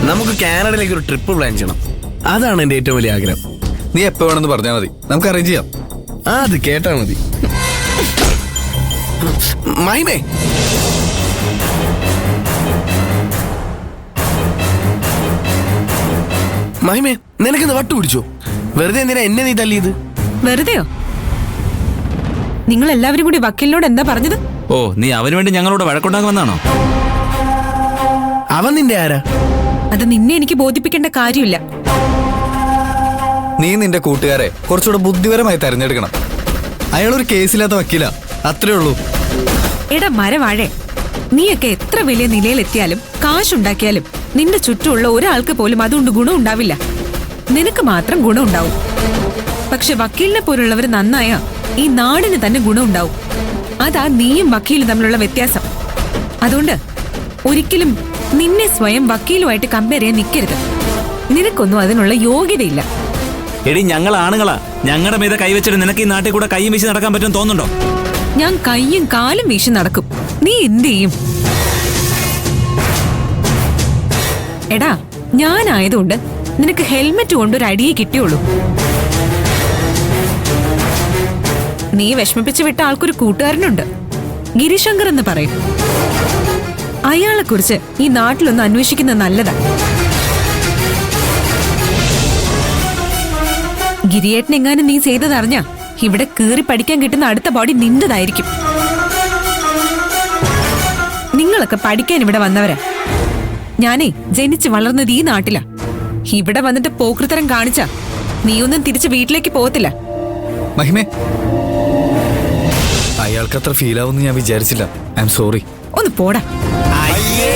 നമുക്ക് കാനഡയിലേക്ക് ഒരു trip plan ചെയ്യണം. അതാണ് എന്റെ ഏറ്റവും വലിയ ആഗ്രഹം. നീ എപ്പോ വേണമെന്ന് പറഞ്ഞാൽ മതി, നമുക്ക് അറേഞ്ച് ചെയ്യാം. അത് കേട്ടാ മതി. മൈമേ, മഹിമേ, നിനക്കിന്ന് വട്ടു പിടിച്ചോ? വെറുതെ എന്തിനാ എന്നെ നീ തല്ലിയത്? വെറുതെയോ? നിങ്ങൾ എല്ലാവരും കൂടി വക്കീലിനോട് എന്താ പറഞ്ഞത്? ഓ, നീ അവന് വേണ്ടി ഞങ്ങളോട് വഴക്കുണ്ടാകുമെന്നാണോ? അവൻ നിന്റെ ആരാ? അത് നിന്നെ എനിക്ക് ബോധിപ്പിക്കേണ്ട കാര്യമില്ല. നീ നിന്റെ കൂട്ടുകാരെ കുറച്ചുകൂടെ ബുദ്ധിപരമായി തെരഞ്ഞെടുക്കണം. അയാളൊരു കേസില്ലാത്ത വക്കീല, അത്രേ ഉള്ളൂ. എടാ മരവാഴേ, നീയൊക്കെ എത്ര വലിയ നിലയിലെത്തിയാലും കാശുണ്ടാക്കിയാലും നിന്റെ ചുറ്റുമുള്ള ഒരാൾക്ക് പോലും അതുകൊണ്ട് ഗുണം ഉണ്ടാവില്ല. നിനക്ക് മാത്രം ഗുണം ഉണ്ടാവും. പക്ഷെ വക്കീലിനെ പോലുള്ളവർ നന്നായ ഈ നാടിന് തന്നെ ഗുണം ഉണ്ടാവും. അതാ നീയും വക്കീലും തമ്മിലുള്ള വ്യത്യാസം. അതുകൊണ്ട് ഒരിക്കലും നിന്നെ സ്വയം വക്കീലുമായിട്ട് കമ്പയർ ചെയ്യാൻ നിൽക്കരുത്. നിനക്കൊന്നും അതിനുള്ള യോഗ്യതയില്ല. എടി, ഞങ്ങൾ ആണുങ്ങളാ. ഞങ്ങളുടെ മീതെ കൈവച്ചിട്ട് നിനക്ക് ഈ നാട്ടിൽ കൂടെ കൈയും വീശി നടക്കാൻ പറ്റും തോന്നുന്നുണ്ടോ? ഞാൻ കൈയും കാലും വീശി നടക്കും. നീ എന്ത് ചെയ്യും? എടാ, ഞാനായതുകൊണ്ട് നിനക്ക് ഹെൽമെറ്റ് കൊണ്ടൊരു അടിയെ കിട്ടിയുള്ളൂ. നീ വിഷമിപ്പിച്ചു വിട്ട ആൾക്കൊരു കൂട്ടുകാരനുണ്ട്, ഗിരിശങ്കർ എന്ന് പറയും. അയാളെ കുറിച്ച് ഈ നാട്ടിലൊന്ന് അന്വേഷിക്കുന്നത് നല്ലതാ. ഗിരിയേട്ടനെങ്ങാനും നീ ചെയ്തതറിഞ്ഞാ ഇവിടെ കേറി പഠിക്കാൻ കിട്ടുന്ന അടുത്ത ബോഡി നിന്റേതായിരിക്കും. നിങ്ങളൊക്കെ പഠിക്കാൻ ഇവിടെ വന്നവരാ. ഞാനേ ജനിച്ച് വളർന്നത് ഈ നാട്ടിലാ. ഇവിടെ വന്നിട്ട് പോക്കൃത്തരം കാണിച്ചാ നീയൊന്നും തിരിച്ച് വീട്ടിലേക്ക് പോകത്തില്ല. മഹിമേ, അയാൾക്ക് അത്ര ഫീൽ ആവുമെന്ന് ഞാൻ വിചാരിച്ചില്ല. I am sorry. ഒന്ന് പോടാ. അയ്യേ.